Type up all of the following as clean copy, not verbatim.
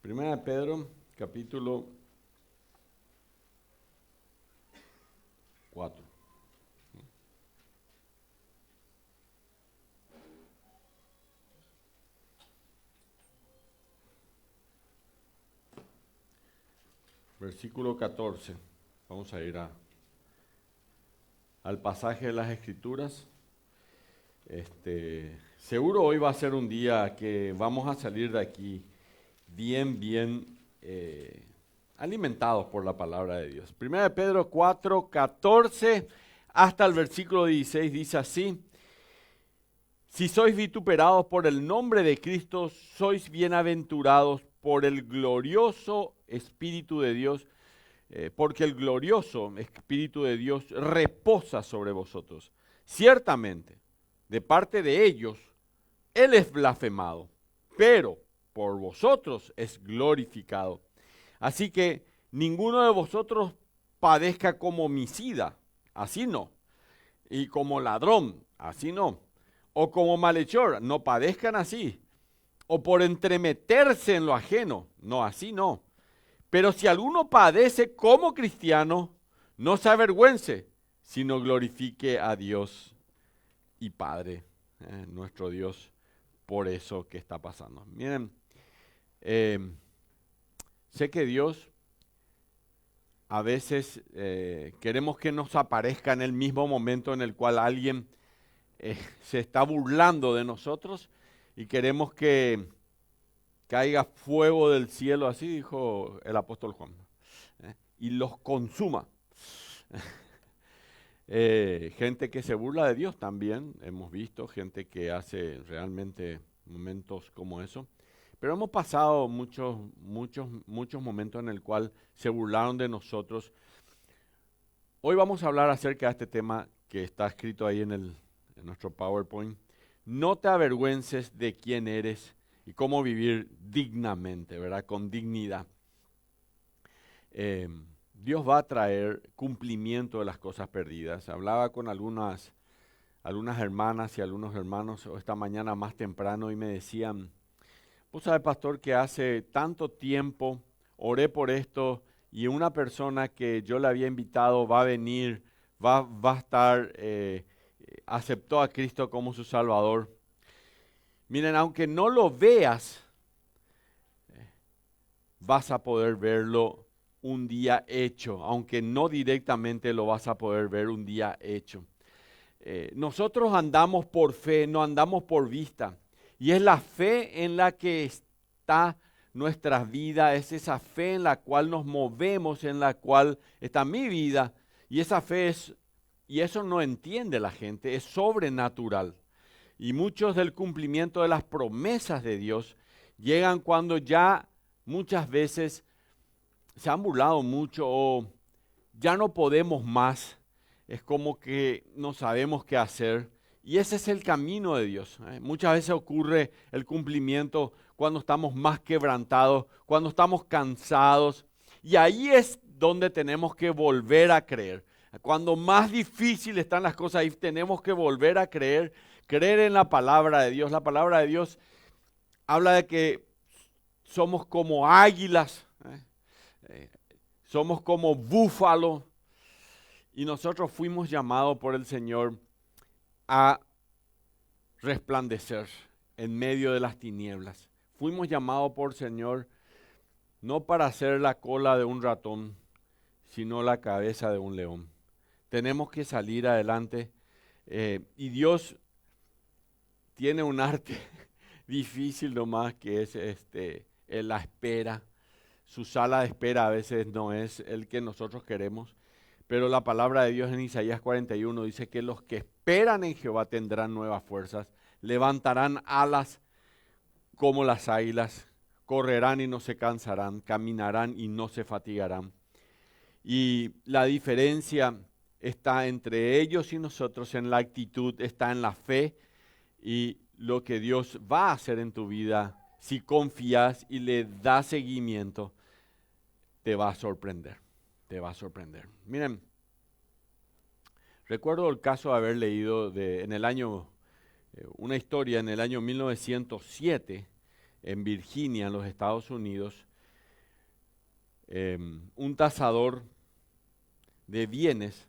Primera de Pedro, capítulo 4. Versículo 14. Vamos a ir al pasaje de las Escrituras. Seguro hoy va a ser un día que vamos a salir de aquí bien alimentados por la palabra de Dios. Primera de Pedro 4, 14 hasta el versículo 16 dice así: Si sois vituperados por el nombre de Cristo, sois bienaventurados por el glorioso Espíritu de Dios, porque el glorioso Espíritu de Dios reposa sobre vosotros. Ciertamente, de parte de ellos, Él es blasfemado, pero por vosotros es glorificado. Así que ninguno de vosotros padezca como homicida, así no, y como ladrón, así no, o como malhechor, no padezcan así, o por entremeterse en lo ajeno, no, así no. Pero si alguno padece como cristiano, no se avergüence, sino glorifique a Dios y Padre, nuestro Dios, por eso que está pasando. Miren, sé que Dios a veces queremos que nos aparezca en el mismo momento en el cual alguien se está burlando de nosotros y queremos que caiga fuego del cielo, así dijo el apóstol Juan, y los consuma. Gente que se burla de Dios también, hemos visto gente que hace realmente momentos como eso, pero hemos pasado muchos momentos en el cual se burlaron de nosotros. Hoy vamos a hablar acerca de este tema que está escrito ahí en nuestro PowerPoint. No te avergüences de quién eres y cómo vivir dignamente, ¿verdad? Con dignidad. Dios va a traer cumplimiento de las cosas perdidas. Hablaba con algunas hermanas y algunos hermanos esta mañana más temprano y me decían: vos sabés, pastor, que hace tanto tiempo oré por esto y una persona que yo le había invitado va a venir, va a estar, aceptó a Cristo como su Salvador. Miren, aunque no lo veas, vas a poder verlo un día hecho, aunque no directamente lo vas a poder ver un día hecho. Nosotros andamos por fe, no andamos por vista. Y es la fe en la que está nuestra vida, es esa fe en la cual nos movemos, en la cual está mi vida. Y esa fe y eso no entiende la gente, es sobrenatural. Y muchos del cumplimiento de las promesas de Dios llegan cuando ya muchas veces se han burlado mucho o ya no podemos más. Es como que no sabemos qué hacer. Y ese es el camino de Dios. Muchas veces ocurre el cumplimiento cuando estamos más quebrantados, cuando estamos cansados. Y ahí es donde tenemos que volver a creer. Cuando más difícil están las cosas, ahí tenemos que volver a creer en la palabra de Dios. La palabra de Dios habla de que somos como águilas, somos como búfalos. Y nosotros fuimos llamados por el Señor a resplandecer en medio de las tinieblas. Fuimos llamados por el Señor no para ser la cola de un ratón, sino la cabeza de un león. Tenemos que salir adelante y Dios tiene un arte difícil nomás, que es la espera. Su sala de espera a veces no es el que nosotros queremos. Pero la palabra de Dios en Isaías 41 dice que los que esperan en Jehová tendrán nuevas fuerzas, levantarán alas como las águilas, correrán y no se cansarán, caminarán y no se fatigarán. Y la diferencia está entre ellos y nosotros en la actitud, está en la fe y lo que Dios va a hacer en tu vida. Si confías y le das seguimiento, te va a sorprender. Te va a sorprender. Miren, recuerdo el caso de haber leído una historia en el año 1907 en Virginia, en los Estados Unidos, un tasador de bienes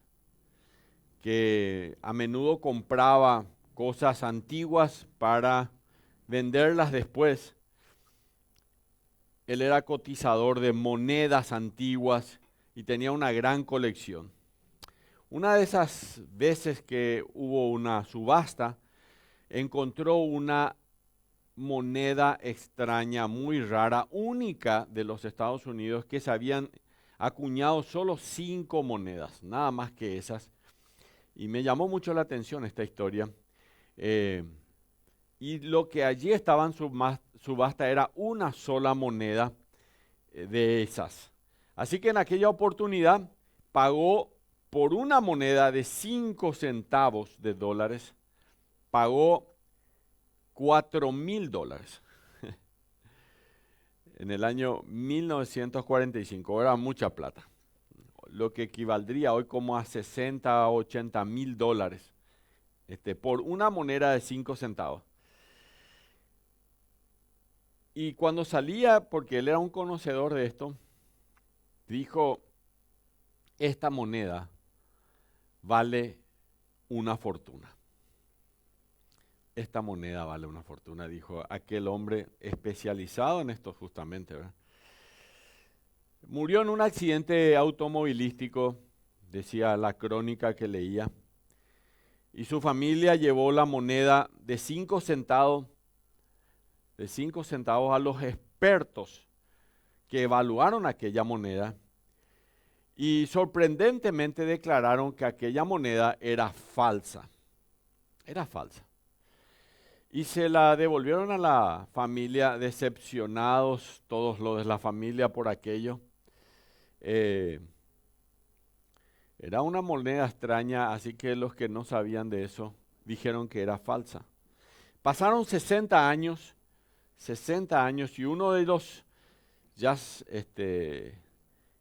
que a menudo compraba cosas antiguas para venderlas después. Él era cotizador de monedas antiguas y tenía una gran colección. Una de esas veces que hubo una subasta, encontró una moneda extraña, muy rara, única de los Estados Unidos, que se habían acuñado solo 5 monedas, nada más que esas. Y me llamó mucho la atención esta historia. Y lo que allí estaba en subasta era una sola moneda de esas. Así que en aquella oportunidad pagó por una moneda de 5 centavos de dólares, pagó $4,000 en el año 1945. Era mucha plata, lo que equivaldría hoy como a 60 o 80 mil dólares por una moneda de 5 centavos. Y cuando salía, porque él era un conocedor de esto, dijo, esta moneda vale una fortuna. Esta moneda vale una fortuna, dijo aquel hombre especializado en esto justamente, ¿verdad? Murió en un accidente automovilístico, decía la crónica que leía, y su familia llevó la moneda de 5 centavos, a los expertos que evaluaron aquella moneda y sorprendentemente declararon que aquella moneda era falsa. Era falsa. Y se la devolvieron a la familia, decepcionados todos los de la familia por aquello. Era una moneda extraña, así que los que no sabían de eso dijeron que era falsa. Pasaron 60 años y uno de los ya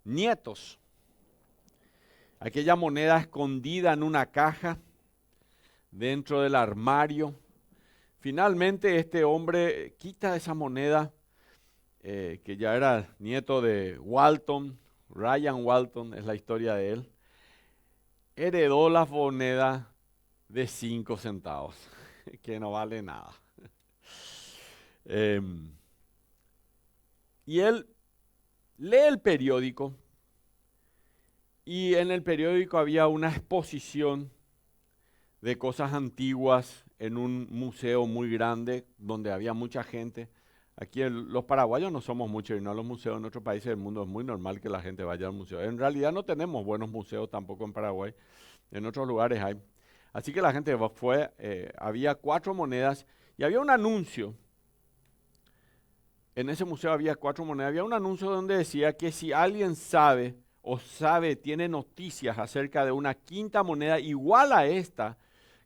nietos, aquella moneda escondida en una caja dentro del armario. Finalmente este hombre quita esa moneda, que ya era nieto de Walton, Ryan Walton es la historia de él. Heredó la moneda de 5 centavos, que no vale nada. Y él lee el periódico y en el periódico había una exposición de cosas antiguas en un museo muy grande donde había mucha gente. Aquí los paraguayos no somos muchos y no a los museos en otros países del mundo es muy normal que la gente vaya al museo. En realidad no tenemos buenos museos tampoco en Paraguay, en otros lugares hay. Así que la gente fue, había 4 monedas y había un anuncio. En ese museo había 4 monedas, había un anuncio donde decía que si alguien sabe, tiene noticias acerca de una quinta moneda igual a esta,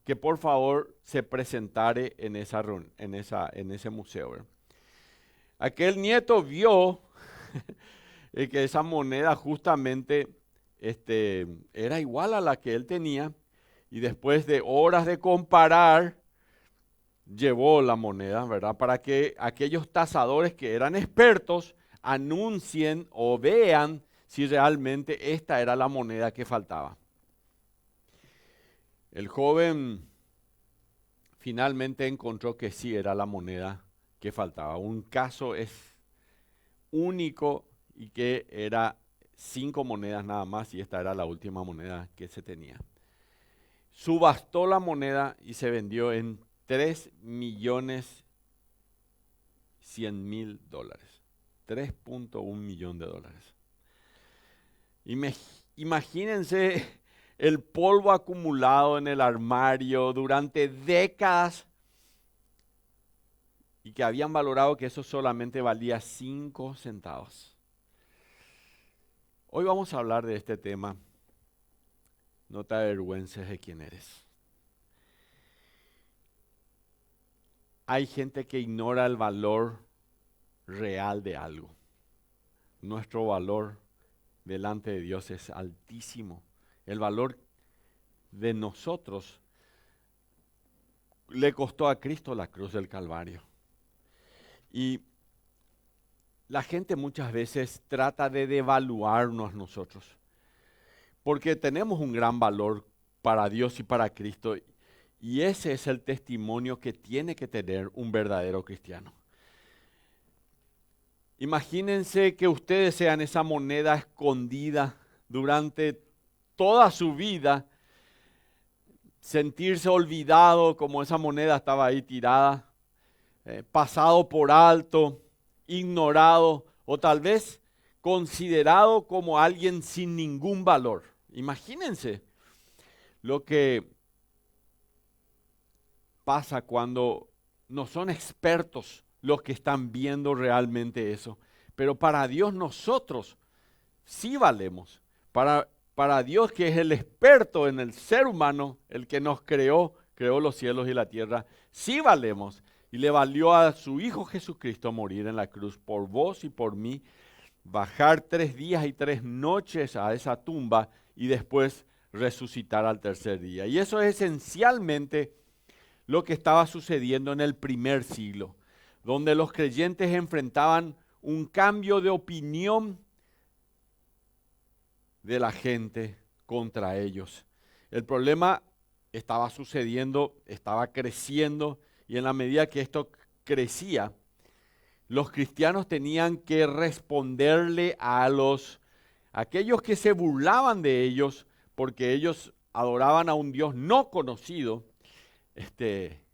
que por favor se presentare en ese museo, ¿verdad? Aquel nieto vio que esa moneda justamente era igual a la que él tenía y después de horas de comparar, llevó la moneda, ¿verdad? Para que aquellos tasadores que eran expertos anuncien o vean si realmente esta era la moneda que faltaba. El joven finalmente encontró que sí era la moneda que faltaba. Un caso es único y que era 5 monedas nada más y esta era la última moneda que se tenía. Subastó la moneda y se vendió en $3.100.000. 3.1 millones de dólares. Imagínense el polvo acumulado en el armario durante décadas y que habían valorado que eso solamente valía 5 centavos. Hoy vamos a hablar de este tema. No te avergüences de quién eres. Hay gente que ignora el valor real de algo. Nuestro valor delante de Dios es altísimo. El valor de nosotros le costó a Cristo la cruz del Calvario. Y la gente muchas veces trata de devaluarnos nosotros, porque tenemos un gran valor para Dios y para Cristo, y ese es el testimonio que tiene que tener un verdadero cristiano. Imagínense que ustedes sean esa moneda escondida durante toda su vida, sentirse olvidado como esa moneda estaba ahí tirada, pasado por alto, ignorado o tal vez considerado como alguien sin ningún valor. Imagínense lo que pasa cuando no son expertos los que están viendo realmente eso. Pero para Dios nosotros sí valemos. Para Dios, que es el experto en el ser humano, el que nos creó los cielos y la tierra, sí valemos. Y le valió a su Hijo Jesucristo morir en la cruz por vos y por mí, bajar 3 días y 3 noches a esa tumba y después resucitar al tercer día. Y eso es esencialmente lo que estaba sucediendo en el primer siglo, donde los creyentes enfrentaban un cambio de opinión de la gente contra ellos. El problema estaba sucediendo, estaba creciendo, y en la medida que esto crecía, los cristianos tenían que responderle a aquellos que se burlaban de ellos, porque ellos adoraban a un Dios no conocido,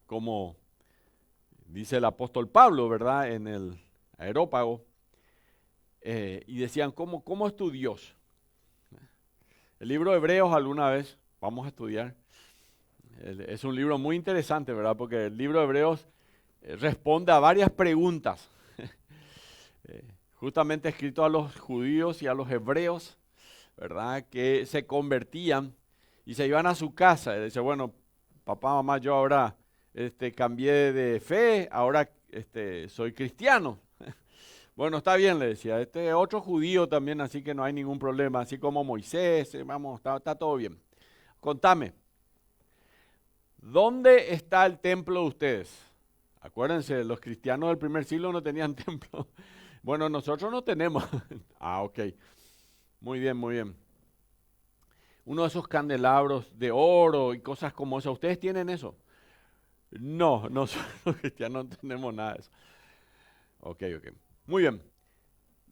como dice el apóstol Pablo, ¿verdad? En el Areópago, y decían, ¿cómo es tu Dios? El libro de Hebreos alguna vez vamos a estudiar. Es un libro muy interesante, ¿verdad? Porque el libro de Hebreos responde a varias preguntas, justamente escrito a los judíos y a los hebreos, ¿verdad? Que se convertían y se iban a su casa. Y dice, bueno, papá, mamá, yo ahora cambié de fe, ahora soy cristiano. Bueno, está bien, le decía, este es otro judío también, así que no hay ningún problema, así como Moisés, vamos, está todo bien. Contame, ¿dónde está el templo de ustedes? Acuérdense, los cristianos del primer siglo no tenían templo. Bueno, nosotros no tenemos. Ok, muy bien, muy bien. Uno de esos candelabros de oro y cosas como eso, ¿ustedes tienen eso? No, nosotros los cristianos no tenemos nada de eso. Ok. Muy bien.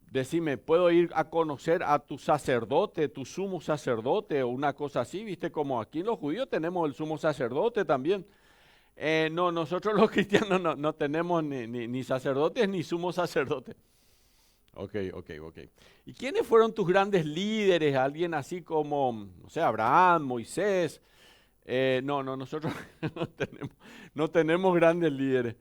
Decime, ¿puedo ir a conocer a tu sacerdote, tu sumo sacerdote o una cosa así? ¿Viste? Como aquí los judíos tenemos el sumo sacerdote también. No, nosotros los cristianos no tenemos ni sacerdotes ni sumo sacerdote. Ok. ¿Y quiénes fueron tus grandes líderes? Alguien así como, no sé, Abraham, Moisés. No, nosotros no tenemos grandes líderes.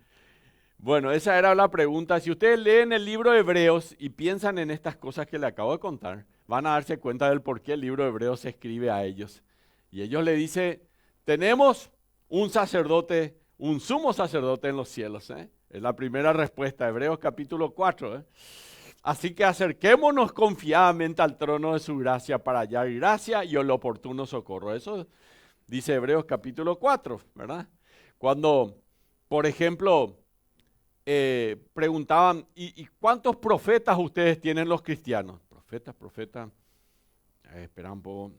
Bueno, esa era la pregunta. Si ustedes leen el libro de Hebreos y piensan en estas cosas que le acabo de contar, van a darse cuenta del por qué el libro de Hebreos se escribe a ellos. Y ellos le dicen, tenemos un sacerdote, un sumo sacerdote en los cielos. Es la primera respuesta, Hebreos capítulo 4. Así que acerquémonos confiadamente al trono de su gracia para hallar gracia y el oportuno socorro. Eso dice Hebreos capítulo 4, ¿verdad? Cuando, por ejemplo, preguntaban, ¿y cuántos profetas ustedes tienen los cristianos? Profetas, espera un poco.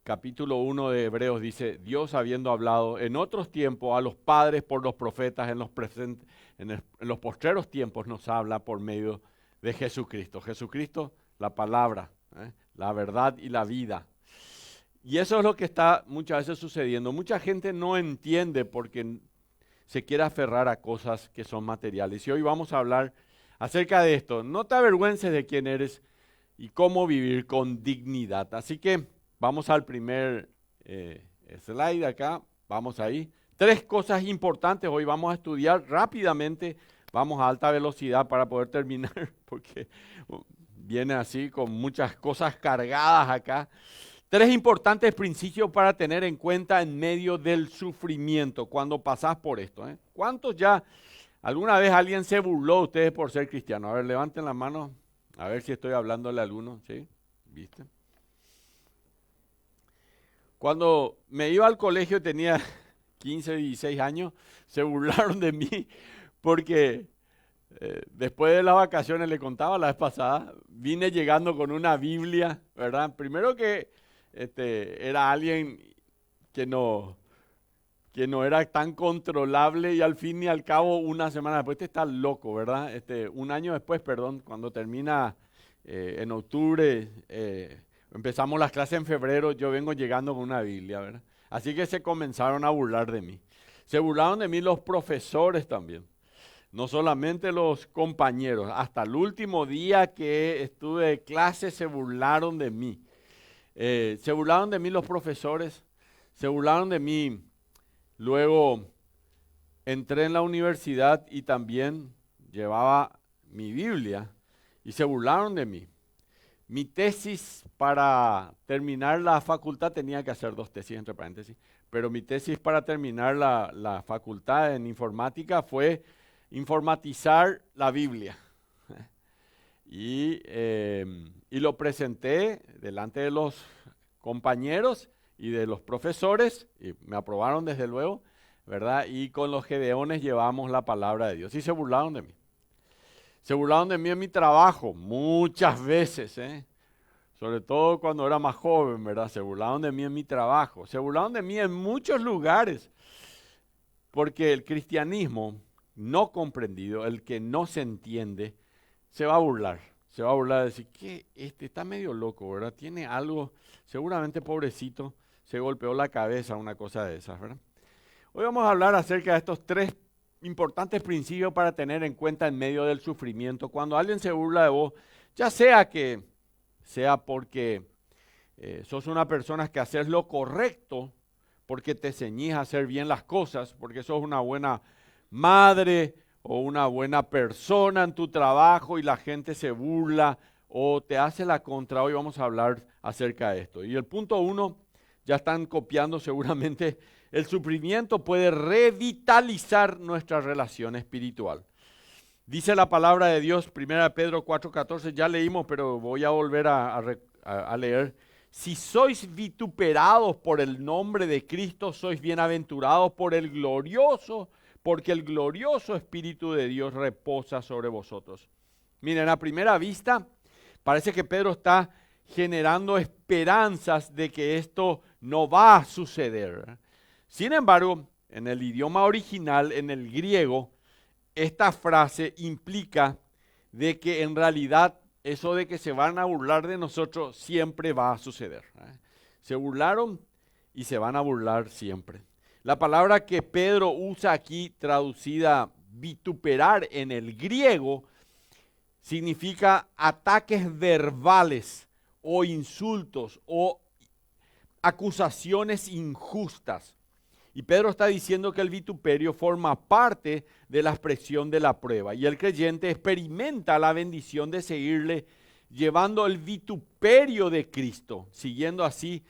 Capítulo 1 de Hebreos dice, Dios habiendo hablado en otros tiempos a los padres por los profetas, en los postreros tiempos nos habla por medio de Jesucristo. Jesucristo, la palabra, la verdad y la vida. Y eso es lo que está muchas veces sucediendo. Mucha gente no entiende porque se quiere aferrar a cosas que son materiales. Y hoy vamos a hablar acerca de esto. No te avergüences de quién eres y cómo vivir con dignidad. Así que vamos al primer slide acá. Vamos ahí. 3 cosas importantes. Hoy vamos a estudiar rápidamente. Vamos a alta velocidad para poder terminar porque viene así con muchas cosas cargadas acá. 3 importantes principios para tener en cuenta en medio del sufrimiento cuando pasás por esto. ¿Cuántos ya, alguna vez alguien se burló de ustedes por ser cristiano? A ver, levanten la mano, a ver si estoy hablándole a alguno. ¿Sí? ¿Viste? Cuando me iba al colegio tenía 15, 16 años, se burlaron de mí porque Después de las vacaciones, le contaba la vez pasada, vine llegando con una Biblia, ¿verdad? Primero que era alguien que que no era tan controlable y al fin y al cabo una semana después te está loco, ¿verdad? Un año después, perdón, cuando termina en octubre, empezamos las clases en febrero, yo vengo llegando con una Biblia, ¿verdad? Así que se comenzaron a burlar de mí. Se burlaron de mí los profesores también. No solamente los compañeros, hasta el último día que estuve de clase se burlaron de mí. Se burlaron de mí los profesores, se burlaron de mí. Luego entré en la universidad y también llevaba mi Biblia y se burlaron de mí. Mi tesis para terminar la facultad, tenía que hacer dos tesis entre paréntesis, pero mi tesis para terminar la facultad en informática fue informatizar la Biblia. Y lo presenté delante de los compañeros y de los profesores, y me aprobaron desde luego, ¿verdad? Y con los gedeones llevamos la palabra de Dios. Y se burlaron de mí. Se burlaron de mí en mi trabajo, muchas veces, ¿eh? Sobre todo cuando era más joven, ¿verdad? Se burlaron de mí en mi trabajo. Se burlaron de mí en muchos lugares. Porque el cristianismo no comprendido, el que no se entiende, se va a burlar. Se va a burlar de decir que está medio loco, ¿verdad? Tiene algo, seguramente pobrecito, se golpeó la cabeza, una cosa de esas, ¿verdad? Hoy vamos a hablar acerca de estos tres importantes principios para tener en cuenta en medio del sufrimiento. Cuando alguien se burla de vos, ya sea porque sos una persona que haces lo correcto, porque te ceñís a hacer bien las cosas, porque sos una buena madre o una buena persona en tu trabajo y la gente se burla o te hace la contra. Hoy vamos a hablar acerca de esto. Y el punto 1, ya están copiando seguramente, el sufrimiento puede revitalizar nuestra relación espiritual. Dice la palabra de Dios, 1 Pedro 4:14, ya leímos, pero voy a volver a leer. Si sois vituperados por el nombre de Cristo, sois bienaventurados porque el glorioso Espíritu de Dios reposa sobre vosotros. Miren, a primera vista, parece que Pedro está generando esperanzas de que esto no va a suceder. Sin embargo, en el idioma original, en el griego, esta frase implica de que en realidad eso de que se van a burlar de nosotros siempre va a suceder. Se burlaron y se van a burlar siempre. La palabra que Pedro usa aquí, traducida vituperar en el griego, significa ataques verbales o insultos o acusaciones injustas. Y Pedro está diciendo que el vituperio forma parte de la expresión de la prueba. Y el creyente experimenta la bendición de seguirle llevando el vituperio de Cristo, siguiendo así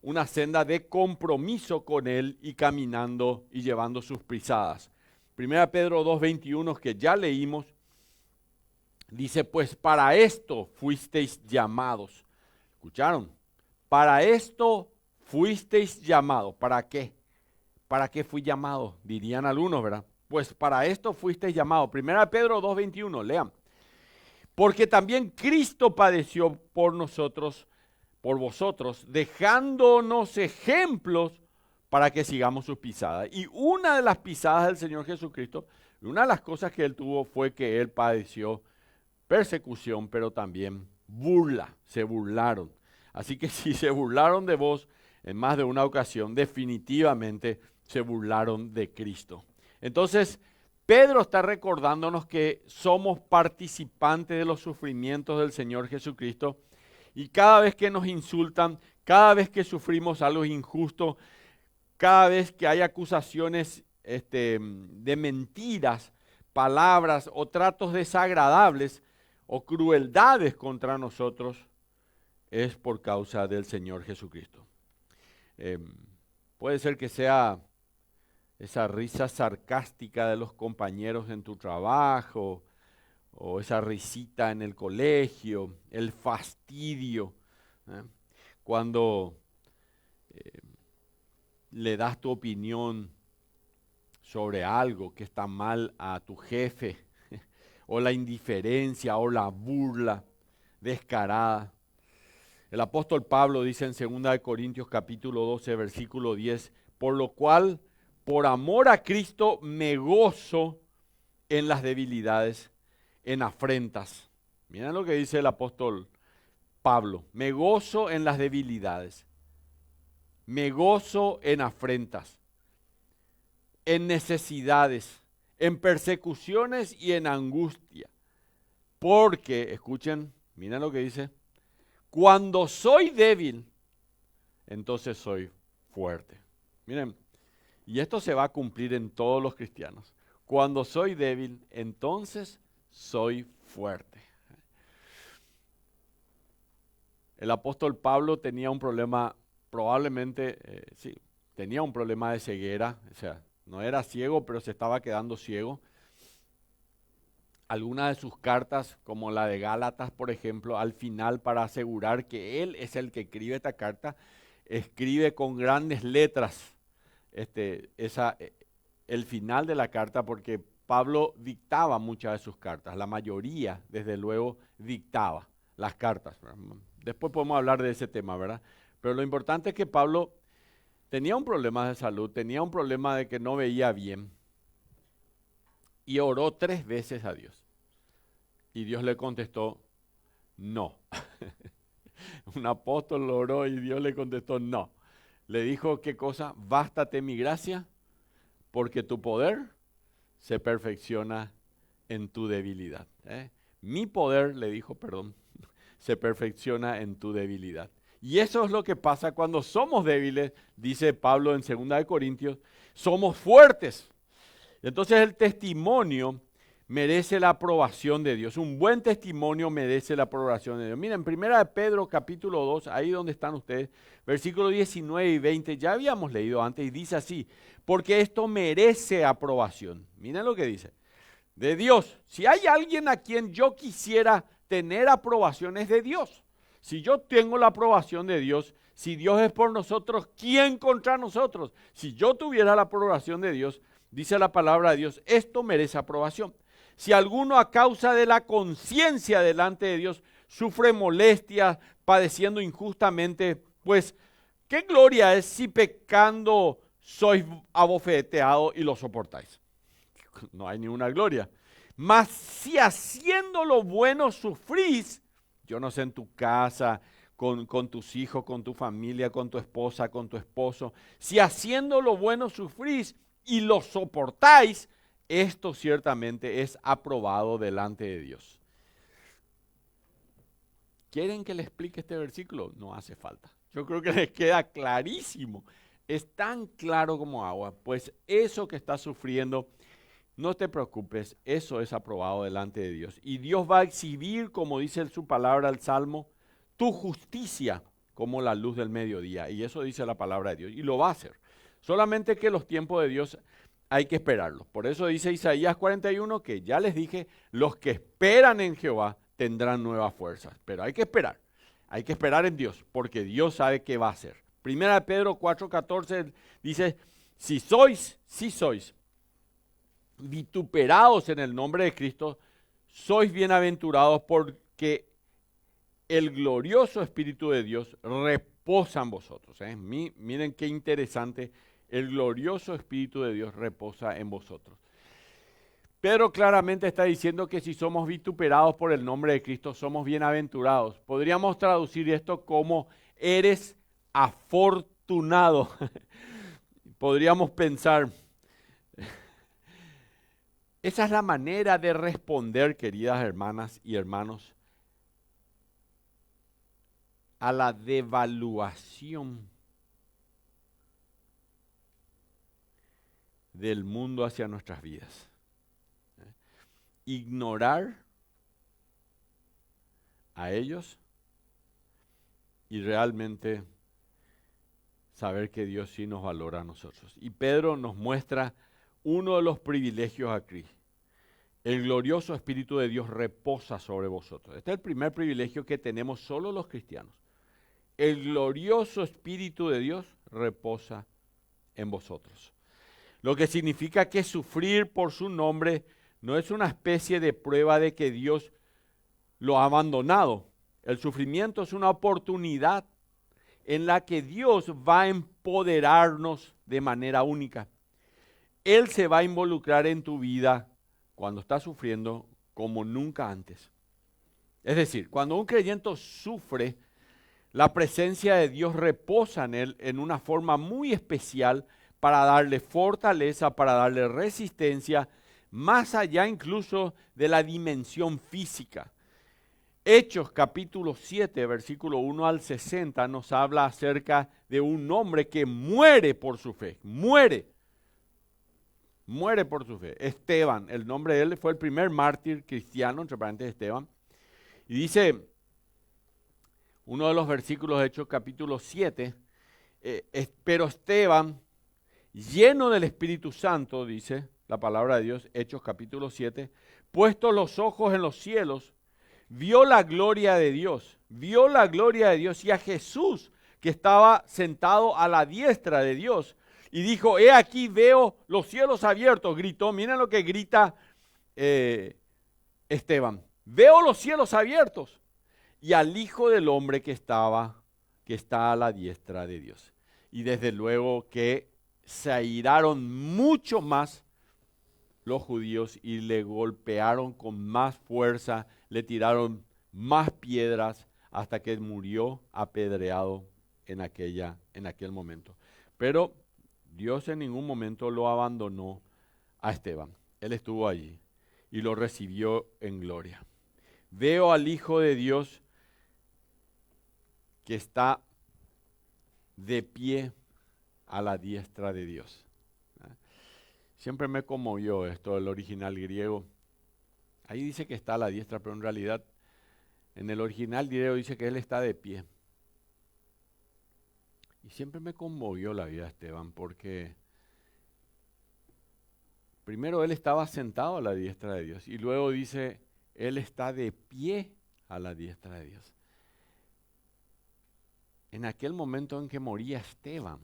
una senda de compromiso con Él y caminando y llevando sus pisadas. 1 Pedro 2:21, que ya leímos, dice, pues para esto fuisteis llamados. ¿Escucharon? Para esto fuisteis llamados. ¿Para qué? ¿Para qué fui llamado? Dirían algunos, ¿verdad? Pues para esto fuisteis llamados. 1 Pedro 2:21, lean. Porque también Cristo padeció por nosotros, por vosotros, dejándonos ejemplos para que sigamos sus pisadas. Y una de las pisadas del Señor Jesucristo, una de las cosas que Él tuvo fue que Él padeció persecución, pero también burla, se burlaron. Así que si se burlaron de vos en más de una ocasión, definitivamente se burlaron de Cristo. Entonces, Pedro está recordándonos que somos participantes de los sufrimientos del Señor Jesucristo y cada vez que nos insultan, cada vez que sufrimos algo injusto, cada vez que hay acusaciones de mentiras, palabras o tratos desagradables o crueldades contra nosotros, es por causa del Señor Jesucristo. Puede ser que sea esa risa sarcástica de los compañeros en tu trabajo, o esa risita en el colegio, el fastidio, cuando le das tu opinión sobre algo que está mal a tu jefe, o la indiferencia o la burla descarada. El apóstol Pablo dice en 2 Corintios capítulo 12, versículo 10, por lo cual, por amor a Cristo, me gozo en las debilidades, en afrentas. Miren lo que dice el apóstol Pablo, me gozo en las debilidades, me gozo en afrentas, en necesidades, en persecuciones y en angustia. Porque, escuchen, miren lo que dice, cuando soy débil, entonces soy fuerte. Miren, y esto se va a cumplir en todos los cristianos. Cuando soy débil, entonces soy fuerte. El apóstol Pablo tenía un problema, probablemente, tenía un problema de ceguera, o sea, no era ciego, pero se estaba quedando ciego. Algunas de sus cartas, como la de Gálatas, por ejemplo, al final, para asegurar que él es el que escribe esta carta, escribe con grandes letras el final de la carta, porque Pablo dictaba muchas de sus cartas, la mayoría, desde luego, dictaba las cartas. Después podemos hablar de ese tema, ¿verdad? Pero lo importante es que Pablo tenía un problema de salud, tenía un problema de que no veía bien, y oró 3 veces a Dios. Y Dios le contestó, no. Un apóstol lo oró y Dios le contestó, no. Le dijo, ¿qué cosa? Bástate mi gracia, porque tu poder se perfecciona en tu debilidad. Mi poder, le dijo, se perfecciona en tu debilidad. Y eso es lo que pasa cuando somos débiles, dice Pablo en 2 Corintios, somos fuertes. Entonces el testimonio merece la aprobación de Dios. Un buen testimonio merece la aprobación de Dios. Miren, 1 Pedro capítulo 2, ahí donde están ustedes, versículos 19 y 20, ya habíamos leído antes y dice así, porque esto merece aprobación. Miren lo que dice, de Dios. Si hay alguien a quien yo quisiera tener aprobación es de Dios. Si yo tengo la aprobación de Dios, si Dios es por nosotros, ¿quién contra nosotros? Si yo tuviera la aprobación de Dios, dice la palabra de Dios, esto merece aprobación. Si alguno a causa de la conciencia delante de Dios sufre molestias, padeciendo injustamente, pues, ¿qué gloria es si pecando sois abofeteados y lo soportáis? No hay ninguna gloria. Mas si haciendo lo bueno sufrís, yo no sé, en tu casa, con tus hijos, con tu familia, con tu esposa, con tu esposo, si haciendo lo bueno sufrís y lo soportáis, esto ciertamente es aprobado delante de Dios. ¿Quieren que le explique este versículo? No hace falta. Yo creo que les queda clarísimo. Es tan claro como agua. Pues eso que estás sufriendo, no te preocupes, eso es aprobado delante de Dios. Y Dios va a exhibir, como dice en su palabra el Salmo, tu justicia como la luz del mediodía. Y eso dice la palabra de Dios. Y lo va a hacer. Solamente que los tiempos de Dios hay que esperarlos. Por eso dice Isaías 41 que ya les dije, los que esperan en Jehová tendrán nuevas fuerzas. Pero hay que esperar en Dios, porque Dios sabe qué va a hacer. 1 Pedro 4:14 dice, si sois vituperados en el nombre de Cristo, sois bienaventurados porque el glorioso Espíritu de Dios reposa en vosotros. Miren qué interesante, el glorioso Espíritu de Dios reposa en vosotros. Pedro claramente está diciendo que si somos vituperados por el nombre de Cristo, somos bienaventurados. Podríamos traducir esto como eres afortunado. Podríamos pensar, esa es la manera de responder, queridas hermanas y hermanos, a la devaluación del mundo hacia nuestras vidas. Ignorar a ellos y realmente saber que Dios sí nos valora a nosotros. Y Pedro nos muestra uno de los privilegios aquí. El glorioso Espíritu de Dios reposa sobre vosotros. Este es el primer privilegio que tenemos solo los cristianos. El glorioso Espíritu de Dios reposa en vosotros. Lo que significa que sufrir por su nombre No es una especie de prueba de que Dios lo ha abandonado. El sufrimiento es una oportunidad en la que Dios va a empoderarnos de manera única. Él se va a involucrar en tu vida cuando estás sufriendo como nunca antes. Es decir, cuando un creyente sufre, la presencia de Dios reposa en él en una forma muy especial para darle fortaleza, para darle resistencia, más allá incluso de la dimensión física. Hechos capítulo 7, versículo 1 al 60 nos habla acerca de un hombre que muere por su fe, muere por su fe. Esteban, el nombre de él fue el primer mártir cristiano, entre paréntesis Esteban. Y dice uno de los versículos de Hechos capítulo 7, pero Esteban, lleno del Espíritu Santo, dice la palabra de Dios, Hechos capítulo 7, puestos los ojos en los cielos, vio la gloria de Dios y a Jesús que estaba sentado a la diestra de Dios. Y dijo, he aquí veo los cielos abiertos, gritó, miren lo que grita Esteban, veo los cielos abiertos y al Hijo del Hombre que está a la diestra de Dios. Y desde luego que se airaron mucho más los judíos y le golpearon con más fuerza, le tiraron más piedras hasta que murió apedreado en aquel momento. Pero Dios en ningún momento lo abandonó a Esteban. Él estuvo allí y lo recibió en gloria. Veo al Hijo de Dios que está de pie a la diestra de Dios. Siempre me conmovió esto del original griego. Ahí dice que está a la diestra, pero en realidad en el original griego dice que él está de pie. Y siempre me conmovió la vida de Esteban porque primero él estaba sentado a la diestra de Dios y luego dice, él está de pie a la diestra de Dios. En aquel momento en que moría Esteban,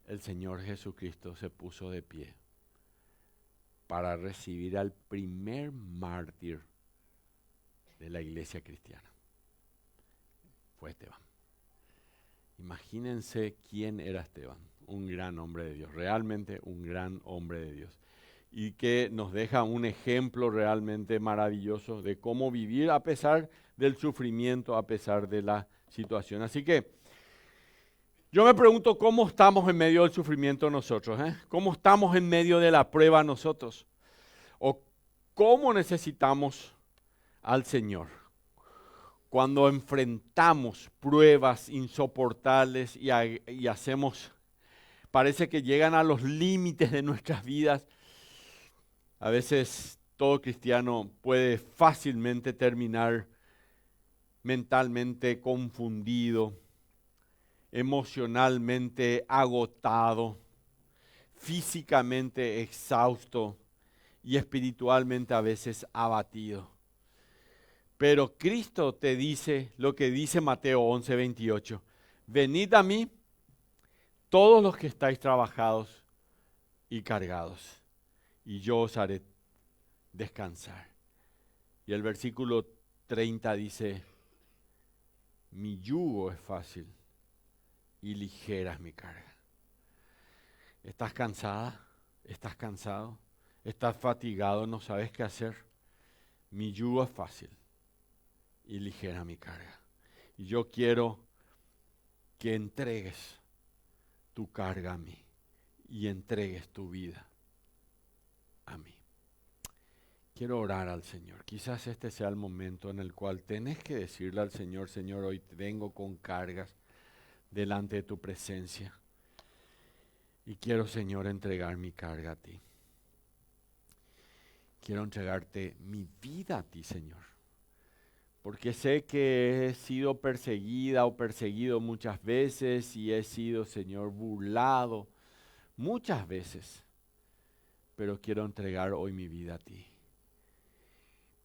el Señor Jesucristo se puso de pie para recibir al primer mártir de la iglesia cristiana. Fue Esteban. Imagínense quién era Esteban, un gran hombre de Dios, realmente un gran hombre de Dios. Y que nos deja un ejemplo realmente maravilloso de cómo vivir a pesar del sufrimiento, a pesar de la situación. Así que yo me pregunto cómo estamos en medio del sufrimiento nosotros, ¿Cómo estamos en medio de la prueba nosotros? ¿O cómo necesitamos al Señor? Cuando enfrentamos pruebas insoportables y hacemos, parece que llegan a los límites de nuestras vidas, a veces todo cristiano puede fácilmente terminar mentalmente confundido, emocionalmente agotado, físicamente exhausto y espiritualmente a veces abatido. Pero Cristo te dice lo que dice Mateo 11:28. Venid a mí todos los que estáis trabajados y cargados, y yo os haré descansar. Y el versículo 30 dice, mi yugo es fácil y ligera es mi carga. ¿Estás cansada? ¿Estás cansado? ¿Estás fatigado? ¿No sabes qué hacer? Mi yugo es fácil y ligera mi carga. Y yo quiero que entregues tu carga a mí y entregues tu vida a mí. Quiero orar al Señor. Quizás este sea el momento en el cual tenés que decirle al Señor, Señor, hoy vengo con cargas delante de tu presencia. Y quiero, Señor, entregar mi carga a ti. Quiero entregarte mi vida a ti, Señor. Porque sé que he sido perseguida o perseguido muchas veces y he sido, Señor, burlado muchas veces. Pero quiero entregar hoy mi vida a ti.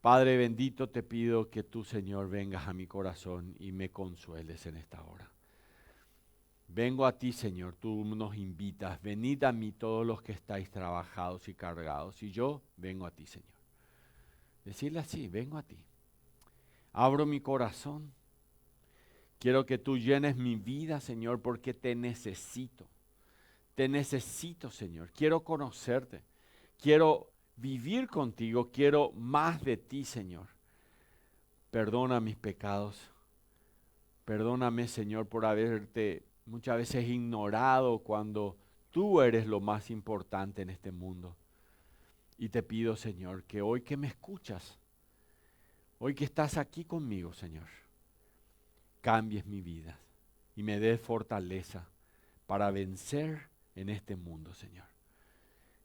Padre bendito, te pido que tú, Señor, vengas a mi corazón y me consueles en esta hora. Vengo a ti, Señor, tú nos invitas, venid a mí todos los que estáis trabajados y cargados, y yo vengo a ti, Señor. Decirle así, vengo a ti. Abro mi corazón. Quiero que tú llenes mi vida, Señor, porque te necesito. Te necesito, Señor. Quiero conocerte. Quiero vivir contigo. Quiero más de ti, Señor. Perdona mis pecados. Perdóname, Señor, por haberte muchas veces ignorado cuando tú eres lo más importante en este mundo. Y te pido, Señor, que hoy que me escuchas, hoy que estás aquí conmigo, Señor, cambies mi vida y me des fortaleza para vencer en este mundo, Señor.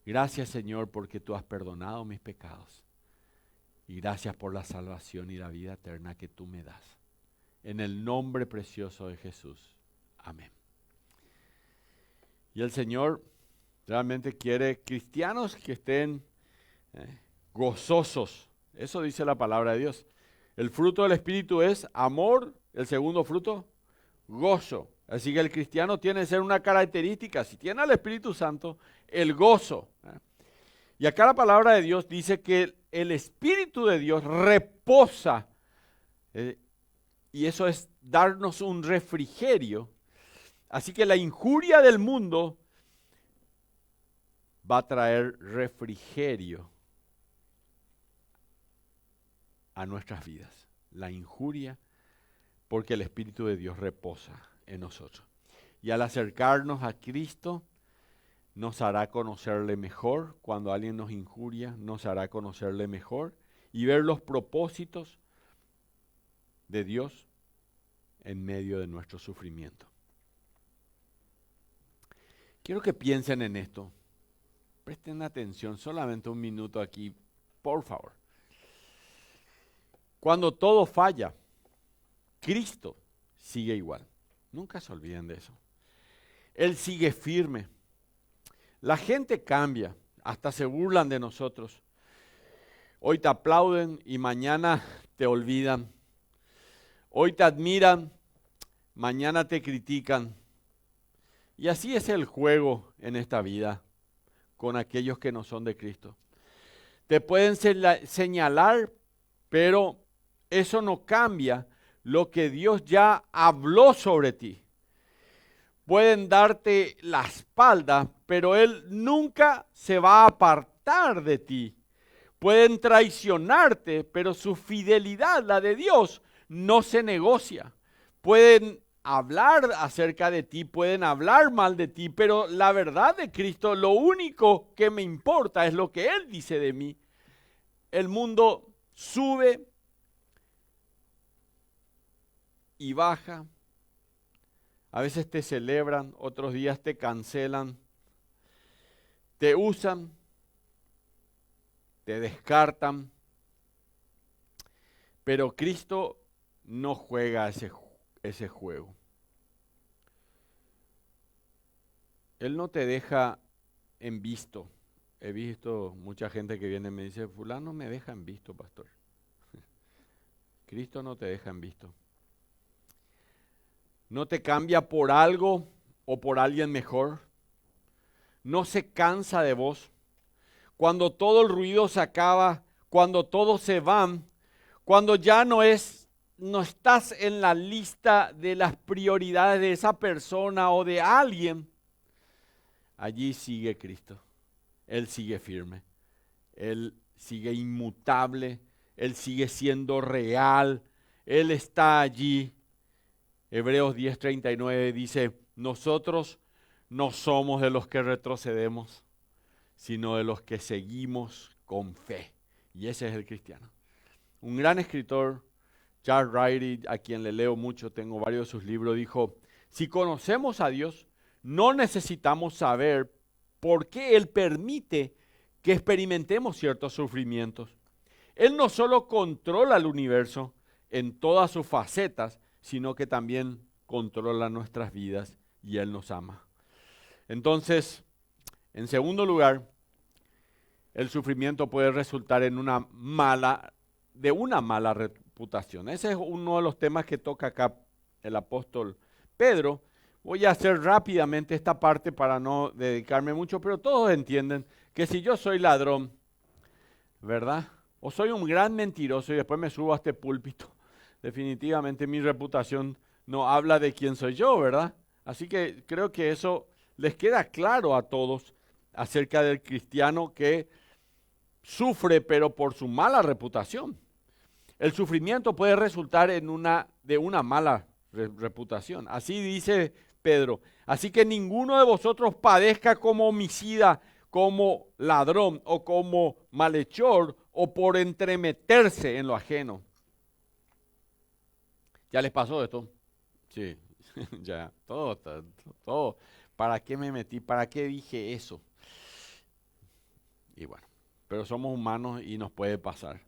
Gracias, Señor, porque tú has perdonado mis pecados. Y gracias por la salvación y la vida eterna que tú me das. En el nombre precioso de Jesús. Amén. Y el Señor realmente quiere cristianos que estén gozosos. Eso dice la palabra de Dios. El fruto del Espíritu es amor. El segundo fruto, gozo. Así que el cristiano tiene que ser una característica. Si tiene al Espíritu Santo, el gozo. Y acá la palabra de Dios dice que el Espíritu de Dios reposa. Y eso es darnos un refrigerio. Así que la injuria del mundo va a traer refrigerio a nuestras vidas. La injuria, porque el Espíritu de Dios reposa en nosotros. Y al acercarnos a Cristo, nos hará conocerle mejor. Cuando alguien nos injuria, nos hará conocerle mejor y ver los propósitos de Dios en medio de nuestro sufrimiento. Quiero que piensen en esto. Presten atención, solamente un minuto aquí, por favor. Cuando todo falla, Cristo sigue igual. Nunca se olviden de eso. Él sigue firme. La gente cambia, hasta se burlan de nosotros. Hoy te aplauden y mañana te olvidan. Hoy te admiran, mañana te critican. Y así es el juego en esta vida con aquellos que no son de Cristo. Te pueden señalar, pero eso no cambia lo que Dios ya habló sobre ti. Pueden darte la espalda, pero Él nunca se va a apartar de ti. Pueden traicionarte, pero su fidelidad, la de Dios, no se negocia. Pueden hablar acerca de ti, pueden hablar mal de ti, pero la verdad de Cristo, lo único que me importa es lo que Él dice de mí. El mundo sube y baja. A veces te celebran, otros días te cancelan, te usan, te descartan. Pero Cristo no juega ese juego. Él no te deja en visto. He visto mucha gente que viene y me dice, fulano me deja en visto, pastor. Cristo no te deja en visto. No te cambia por algo o por alguien mejor. No se cansa de vos. Cuando todo el ruido se acaba, cuando todos se van, cuando ya no estás en la lista de las prioridades de esa persona o de alguien, allí sigue Cristo. Él sigue firme. Él sigue inmutable. Él sigue siendo real. Él está allí. Hebreos 10:39 dice, nosotros no somos de los que retrocedemos, sino de los que seguimos con fe. Y ese es el cristiano. Un gran escritor, Charles Riley, a quien le leo mucho, tengo varios de sus libros, dijo, si conocemos a Dios, no necesitamos saber por qué Él permite que experimentemos ciertos sufrimientos. Él no solo controla el universo en todas sus facetas, sino que también controla nuestras vidas y Él nos ama. Entonces, en segundo lugar, el sufrimiento puede resultar en una mala reputación. Ese es uno de los temas que toca acá el apóstol Pedro, Voy a hacer rápidamente esta parte para no dedicarme mucho, pero todos entienden que si yo soy ladrón, ¿verdad? O soy un gran mentiroso y después me subo a este púlpito, definitivamente mi reputación no habla de quién soy yo, ¿verdad? Así que creo que eso les queda claro a todos acerca del cristiano que sufre, pero por su mala reputación. El sufrimiento puede resultar de una mala reputación. Así dice Pedro. Así que ninguno de vosotros padezca como homicida, como ladrón o como malhechor o por entremeterse en lo ajeno. ¿Ya les pasó esto? Sí, ya, todo. ¿Para qué me metí? ¿Para qué dije eso? Y bueno, pero somos humanos y nos puede pasar.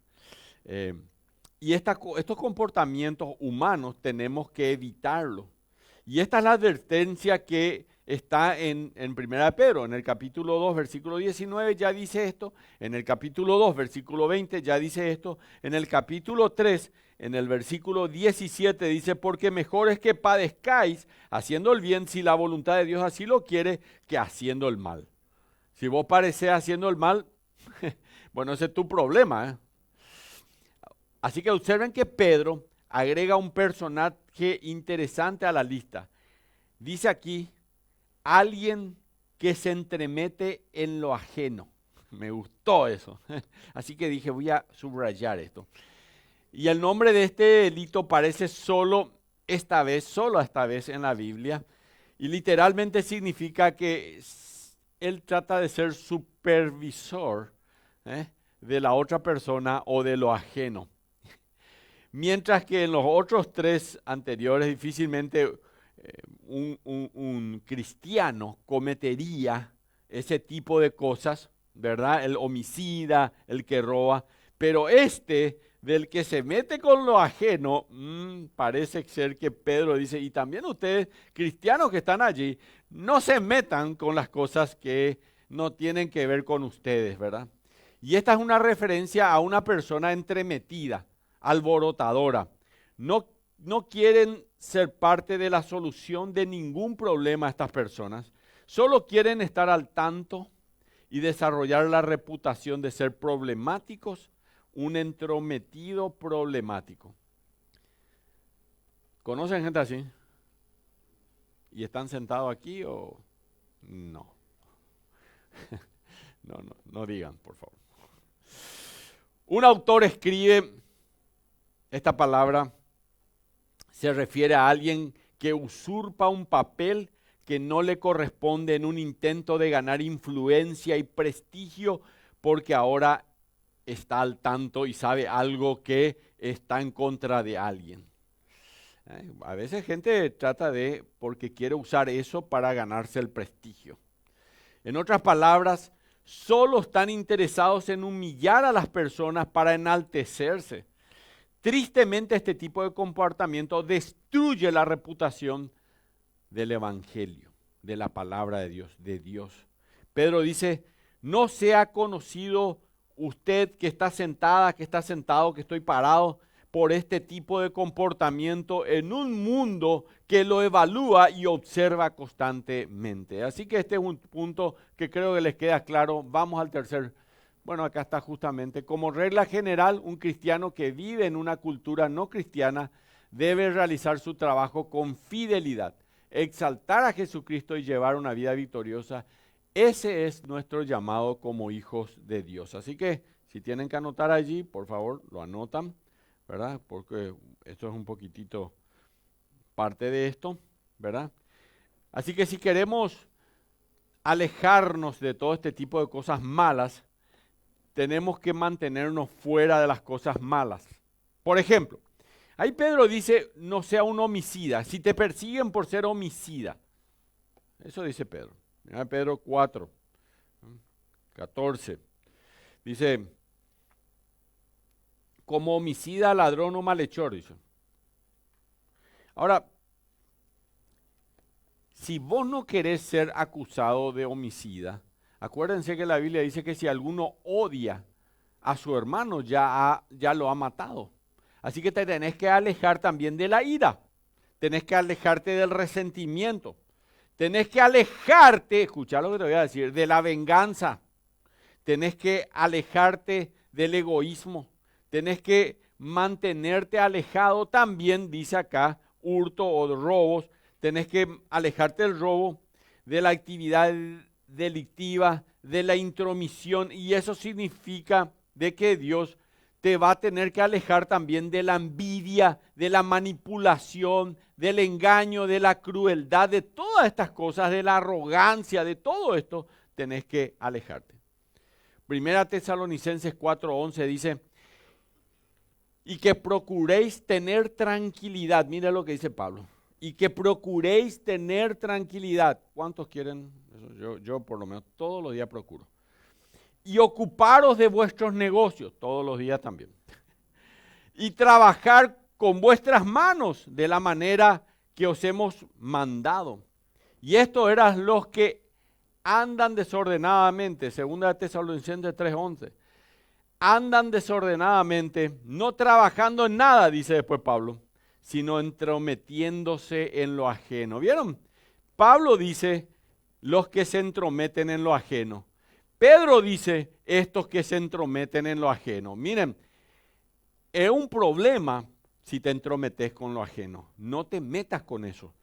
Y estos comportamientos humanos tenemos que evitarlos. Y esta es la advertencia que está en 1 Pedro, en el capítulo 2, versículo 19 ya dice esto, en el capítulo 2, versículo 20 ya dice esto, en el capítulo 3, en el versículo 17 dice, porque mejor es que padezcáis haciendo el bien si la voluntad de Dios así lo quiere, que haciendo el mal. Si vos parecés haciendo el mal, bueno, ese es tu problema, ¿eh? Así que observen que Pedro agrega un personaje interesante a la lista. Dice aquí, alguien que se entremete en lo ajeno. Me gustó eso. Así que dije, voy a subrayar esto. Y el nombre de este delito parece solo esta vez en la Biblia. Y literalmente significa que él trata de ser supervisor de la otra persona o de lo ajeno. Mientras que en los otros tres anteriores difícilmente un cristiano cometería ese tipo de cosas, ¿verdad? El homicida, el que roba, pero del que se mete con lo ajeno, parece ser que Pedro dice, y también ustedes, cristianos que están allí, no se metan con las cosas que no tienen que ver con ustedes, ¿verdad? Y esta es una referencia a una persona entremetida, alborotadora. No quieren ser parte de la solución de ningún problema estas personas. Solo quieren estar al tanto y desarrollar la reputación de ser problemáticos, un entrometido problemático. ¿Conocen gente así? ¿Y están sentados aquí o no? No digan, por favor. Un autor escribe, esta palabra se refiere a alguien que usurpa un papel que no le corresponde en un intento de ganar influencia y prestigio porque ahora está al tanto y sabe algo que está en contra de alguien. A veces gente trata porque quiere usar eso para ganarse el prestigio. En otras palabras, solo están interesados en humillar a las personas para enaltecerse. Tristemente, este tipo de comportamiento destruye la reputación del Evangelio, de la palabra de Dios. Pedro dice, no sea conocido usted que está sentada, que está sentado, que estoy parado por este tipo de comportamiento en un mundo que lo evalúa y observa constantemente. Así que este es un punto que creo que les queda claro. Vamos al tercer. Bueno, acá está justamente. Como regla general, un cristiano que vive en una cultura no cristiana debe realizar su trabajo con fidelidad, exaltar a Jesucristo y llevar una vida victoriosa. Ese es nuestro llamado como hijos de Dios. Así que si tienen que anotar allí, por favor, lo anotan, ¿verdad? Porque esto es un poquitito parte de esto, ¿verdad? Así que si queremos alejarnos de todo este tipo de cosas malas, tenemos que mantenernos fuera de las cosas malas. Por ejemplo, ahí Pedro dice, no sea un homicida. Si te persiguen por ser homicida. Eso dice Pedro. Mira Pedro 4, 14. Dice, como homicida, ladrón o malhechor, dice. Ahora, si vos no querés ser acusado de homicida, acuérdense que la Biblia dice que si alguno odia a su hermano, ya lo ha matado. Así que te tenés que alejar también de la ira. Tenés que alejarte del resentimiento. Tenés que alejarte, escuchá lo que te voy a decir, de la venganza. Tenés que alejarte del egoísmo. Tenés que mantenerte alejado también, dice acá, hurto o robos. Tenés que alejarte del robo, de la actividad delictiva, de la intromisión. Y eso significa de que Dios te va a tener que alejar también de la envidia, de la manipulación, del engaño, de la crueldad, de todas estas cosas, de la arrogancia, de todo esto, tenés que alejarte. Primera Tesalonicenses 4:11 dice, y que procuréis tener tranquilidad. Mira lo que dice Pablo. Y que procuréis tener tranquilidad. ¿Cuántos quieren eso? Yo por lo menos todos los días procuro. Y ocuparos de vuestros negocios, todos los días también. Y trabajar con vuestras manos de la manera que os hemos mandado. Y esto eran los que andan desordenadamente, segunda Tesalonicenses 3:11. Andan desordenadamente, no trabajando en nada, dice después Pablo, sino entrometiéndose en lo ajeno. ¿Vieron? Pablo dice, los que se entrometen en lo ajeno. Pedro dice, estos que se entrometen en lo ajeno. Miren, es un problema si te entrometes con lo ajeno. No te metas con eso.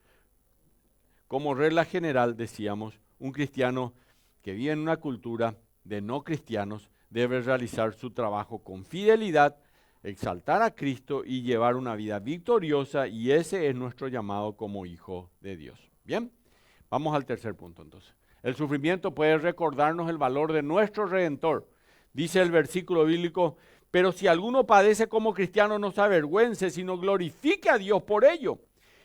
Como regla general, decíamos, un cristiano que vive en una cultura de no cristianos debe realizar su trabajo con fidelidad, exaltar a Cristo y llevar una vida victoriosa, y ese es nuestro llamado como hijo de Dios. Bien, vamos al tercer punto entonces. El sufrimiento puede recordarnos el valor de nuestro Redentor. Dice el versículo bíblico, pero si alguno padece como cristiano no se avergüence, sino glorifique a Dios por ello.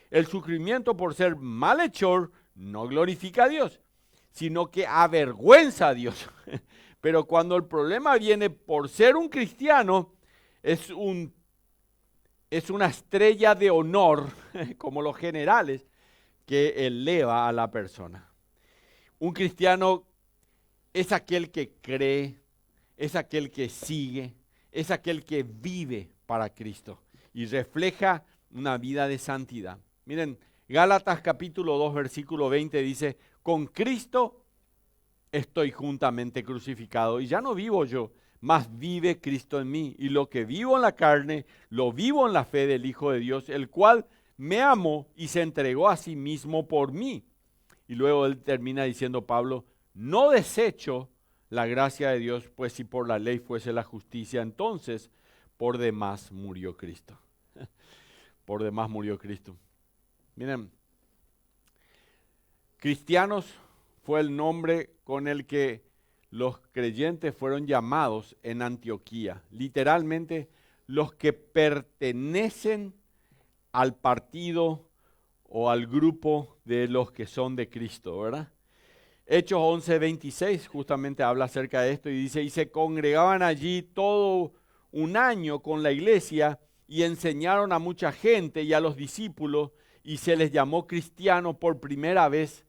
El sufrimiento por ser malhechor no glorifica a Dios, sino que avergüenza a Dios. Pero cuando el problema viene por ser un cristiano, es una estrella de honor, como los generales, que eleva a la persona. Un cristiano es aquel que cree, es aquel que sigue, es aquel que vive para Cristo y refleja una vida de santidad. Miren, Gálatas capítulo 2, versículo 20 dice, con Cristo estoy juntamente crucificado y ya no vivo yo, mas vive Cristo en mí. Y lo que vivo en la carne, lo vivo en la fe del Hijo de Dios, el cual me amó y se entregó a sí mismo por mí. Y luego él termina diciendo, Pablo, no desecho la gracia de Dios, pues si por la ley fuese la justicia, entonces por demás murió Cristo. Por demás murió Cristo. Miren, cristianos fue el nombre con el que los creyentes fueron llamados en Antioquía. Literalmente, los que pertenecen al partido o al grupo de los que son de Cristo, ¿verdad? Hechos 11:26 justamente habla acerca de esto y dice, y se congregaban allí todo un año con la iglesia y enseñaron a mucha gente y a los discípulos y se les llamó cristianos por primera vez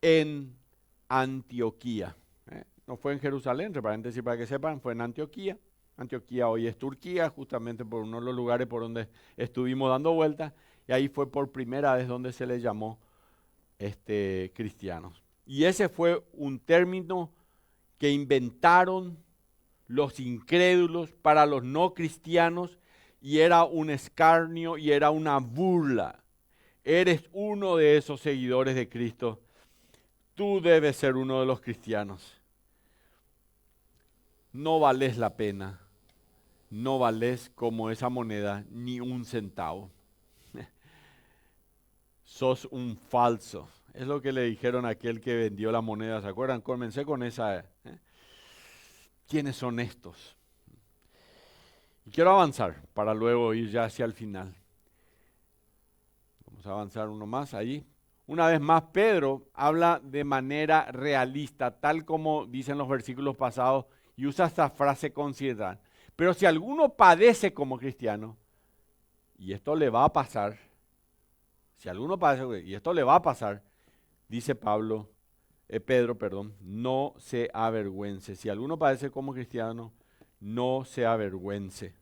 en Antioquía. No fue en Jerusalén, entre paréntesis para que sepan, fue en Antioquía. Antioquía hoy es Turquía, justamente por uno de los lugares por donde estuvimos dando vueltas, y ahí fue por primera vez donde se les llamó cristianos. Y ese fue un término que inventaron los incrédulos para los no cristianos, y era un escarnio y era una burla. Eres uno de esos seguidores de Cristo. Tú debes ser uno de los cristianos. No vales la pena. No vales como esa moneda ni un centavo. Sos un falso. Es lo que le dijeron a aquel que vendió la moneda. ¿Se acuerdan? Comencé con esa. ¿Quiénes son estos? Y quiero avanzar para luego ir ya hacia el final. Vamos a avanzar uno más ahí. Una vez más, Pedro habla de manera realista, tal como dicen los versículos pasados, y usa esta frase considerar. Pero si alguno padece como cristiano, y esto le va a pasar, si alguno padece, y esto le va a pasar, dice Pedro, no se avergüence. Si alguno padece como cristiano, no se avergüence.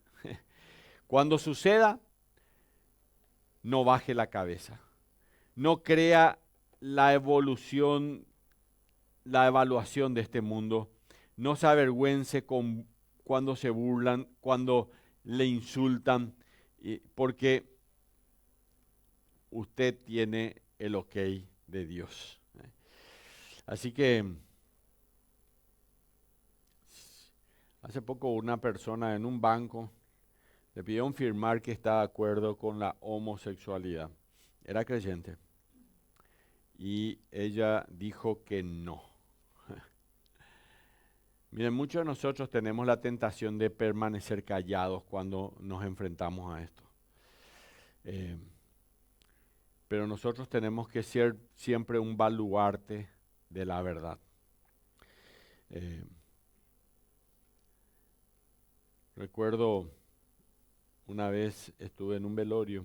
Cuando suceda, no baje la cabeza. No crea la evaluación de este mundo. No se avergüence cuando se burlan, cuando le insultan, porque usted tiene el ok de Dios. Así que hace poco una persona en un banco le pidieron firmar que está de acuerdo con la homosexualidad. Era creyente. Y ella dijo que no. Miren, muchos de nosotros tenemos la tentación de permanecer callados cuando nos enfrentamos a esto. Pero nosotros tenemos que ser siempre un baluarte de la verdad. Recuerdo una vez estuve en un velorio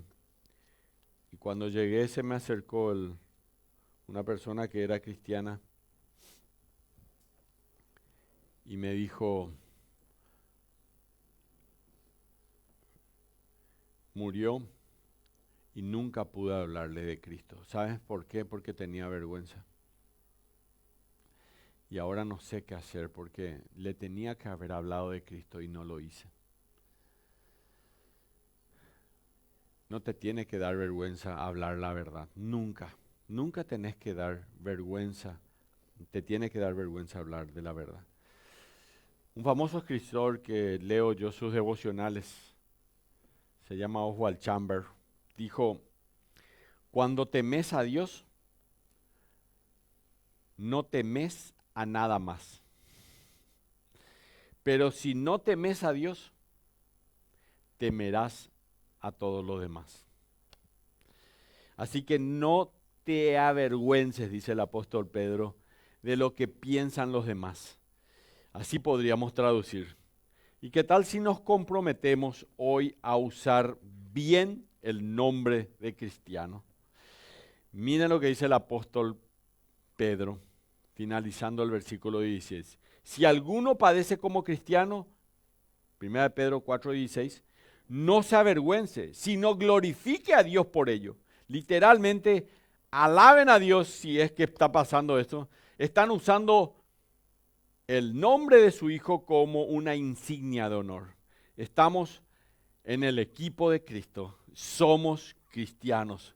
y cuando llegué se me acercó una persona que era cristiana y me dijo, murió y nunca pude hablarle de Cristo. ¿Sabes por qué? Porque tenía vergüenza. Y ahora no sé qué hacer porque le tenía que haber hablado de Cristo y no lo hice. No te tiene que dar vergüenza hablar la verdad. Nunca. Nunca tenés que dar vergüenza. Te tiene que dar vergüenza hablar de la verdad. Un famoso escritor que leo yo sus devocionales, se llama Oswald Chambers, dijo, cuando temes a Dios, no temes a nada más. Pero si no temes a Dios, temerás a todo lo demás. Así que no te avergüences, dice el apóstol Pedro, de lo que piensan los demás. Así podríamos traducir. ¿Y qué tal si nos comprometemos hoy a usar bien el nombre de cristiano? Miren lo que dice el apóstol Pedro, finalizando el versículo 16. Si alguno padece como cristiano, 1 Pedro 4:16, no se avergüence, sino glorifique a Dios por ello. Literalmente, alaben a Dios si es que está pasando esto. Están usando el nombre de su Hijo como una insignia de honor. Estamos en el equipo de Cristo, somos cristianos.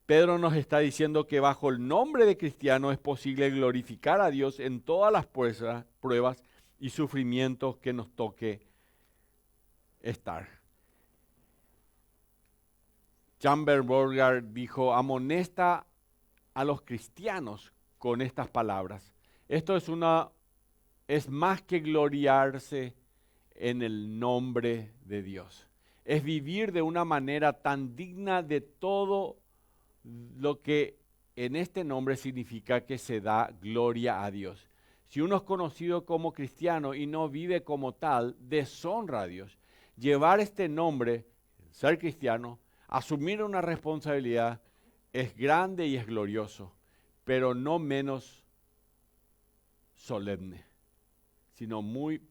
Pedro nos está diciendo que bajo el nombre de cristiano es posible glorificar a Dios en todas las pruebas y sufrimientos que nos toque estar. Chambers Borgard dijo, amonesta a los cristianos con estas palabras. Esto es más que gloriarse en el nombre de Dios. Es vivir de una manera tan digna de todo lo que en este nombre significa que se da gloria a Dios. Si uno es conocido como cristiano y no vive como tal, deshonra a Dios. Llevar este nombre, ser cristiano, asumir una responsabilidad, es grande y es glorioso, pero no menos solemne, sino muy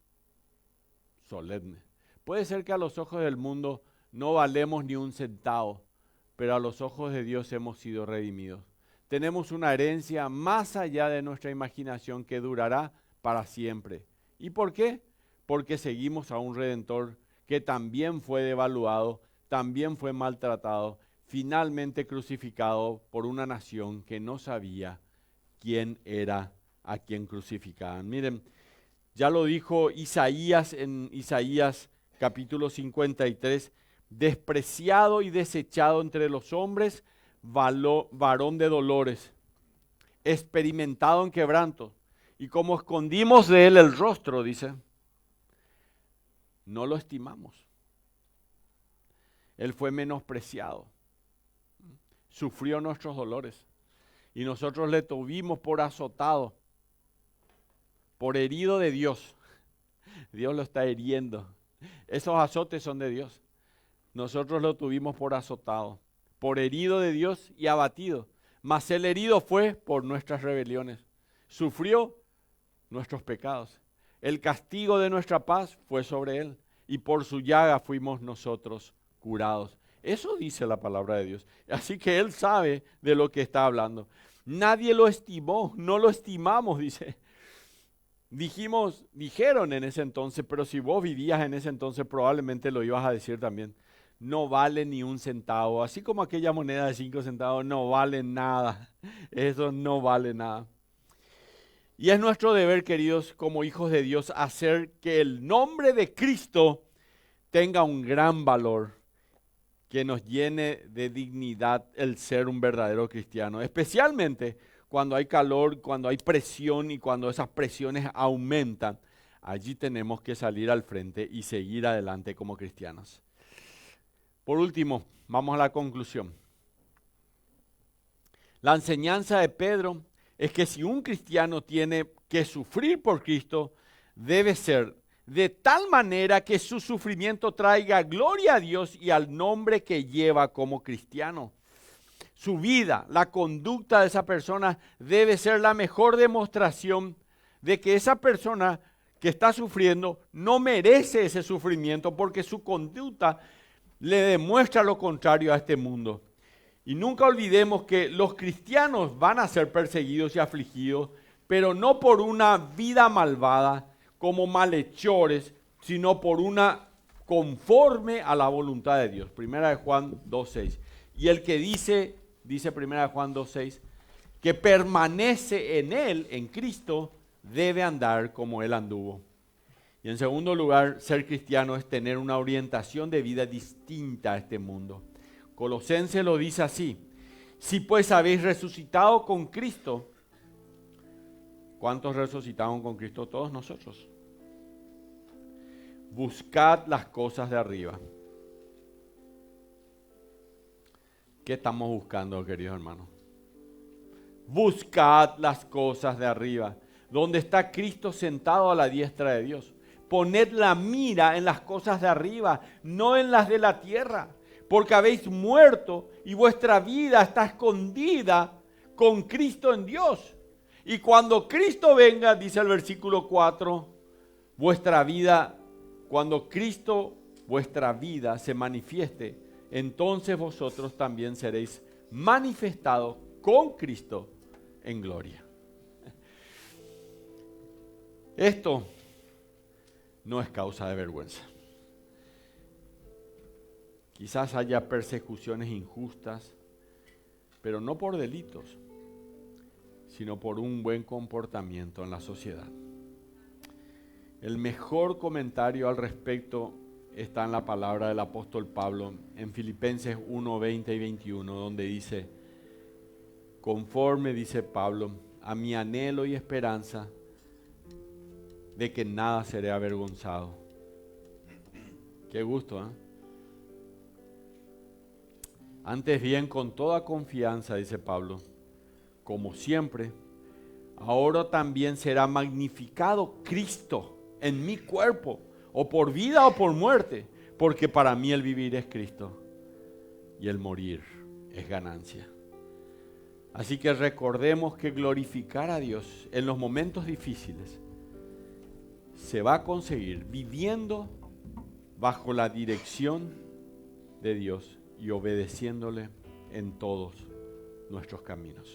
solemne. Puede ser que a los ojos del mundo no valemos ni un centavo, pero a los ojos de Dios hemos sido redimidos. Tenemos una herencia más allá de nuestra imaginación que durará para siempre. ¿Y por qué? Porque seguimos a un Redentor que también fue devaluado, también fue maltratado, finalmente crucificado por una nación que no sabía quién era a quien crucificaban. Miren, ya lo dijo Isaías en Isaías capítulo 53, despreciado y desechado entre los hombres, varón de dolores, experimentado en quebranto, y como escondimos de él el rostro, dice, no lo estimamos. Él fue menospreciado, sufrió nuestros dolores, y nosotros le tuvimos por azotado, por herido de Dios. Dios lo está hiriendo. Esos azotes son de Dios. Nosotros lo tuvimos por azotado, por herido de Dios y abatido. Mas el herido fue por nuestras rebeliones. Sufrió nuestros pecados. El castigo de nuestra paz fue sobre él. Y por su llaga fuimos nosotros curados. Eso dice la palabra de Dios. Así que él sabe de lo que está hablando. Nadie lo estimó, no lo estimamos, dice. Dijeron en ese entonces, pero si vos vivías en ese entonces probablemente lo ibas a decir también. No vale ni un centavo, así como aquella moneda de 5 centavos no vale nada. Eso no vale nada. Y es nuestro deber, queridos, como hijos de Dios, hacer que el nombre de Cristo tenga un gran valor, que nos llene de dignidad el ser un verdadero cristiano, especialmente cuando hay calor, cuando hay presión y cuando esas presiones aumentan. Allí tenemos que salir al frente y seguir adelante como cristianos. Por último, vamos a la conclusión. La enseñanza de Pedro es que si un cristiano tiene que sufrir por Cristo, debe ser de tal manera que su sufrimiento traiga gloria a Dios y al nombre que lleva como cristiano. Su vida, la conducta de esa persona debe ser la mejor demostración de que esa persona que está sufriendo no merece ese sufrimiento porque su conducta le demuestra lo contrario a este mundo. Y nunca olvidemos que los cristianos van a ser perseguidos y afligidos, pero no por una vida malvada, como malhechores, sino por una conforme a la voluntad de Dios. Primera de Juan 2:6. Y el que dice Primera de Juan 2:6, que permanece en él, en Cristo, debe andar como él anduvo. Y en segundo lugar, ser cristiano es tener una orientación de vida distinta a este mundo. Colosenses lo dice así: si pues habéis resucitado con Cristo, ¿cuántos resucitaron con Cristo? Todos nosotros. Buscad las cosas de arriba. ¿Qué estamos buscando, queridos hermanos? Buscad las cosas de arriba, donde está Cristo sentado a la diestra de Dios. Poned la mira en las cosas de arriba, no en las de la tierra, porque habéis muerto y vuestra vida está escondida con Cristo en Dios. Y cuando Cristo venga, dice el versículo 4, cuando Cristo, vuestra vida, se manifieste, entonces vosotros también seréis manifestados con Cristo en gloria. Esto no es causa de vergüenza. Quizás haya persecuciones injustas, pero no por delitos, sino por un buen comportamiento en la sociedad. El mejor comentario al respecto está en la palabra del apóstol Pablo en Filipenses 1, 20 y 21, donde dice: conforme, dice Pablo, a mi anhelo y esperanza de que nada seré avergonzado. Qué gusto, ¿eh? Antes bien, con toda confianza, dice Pablo, como siempre, ahora también será magnificado Cristo en mi cuerpo, o por vida o por muerte, porque para mí el vivir es Cristo y el morir es ganancia. Así que recordemos que glorificar a Dios en los momentos difíciles se va a conseguir viviendo bajo la dirección de Dios y obedeciéndole en todos nuestros caminos.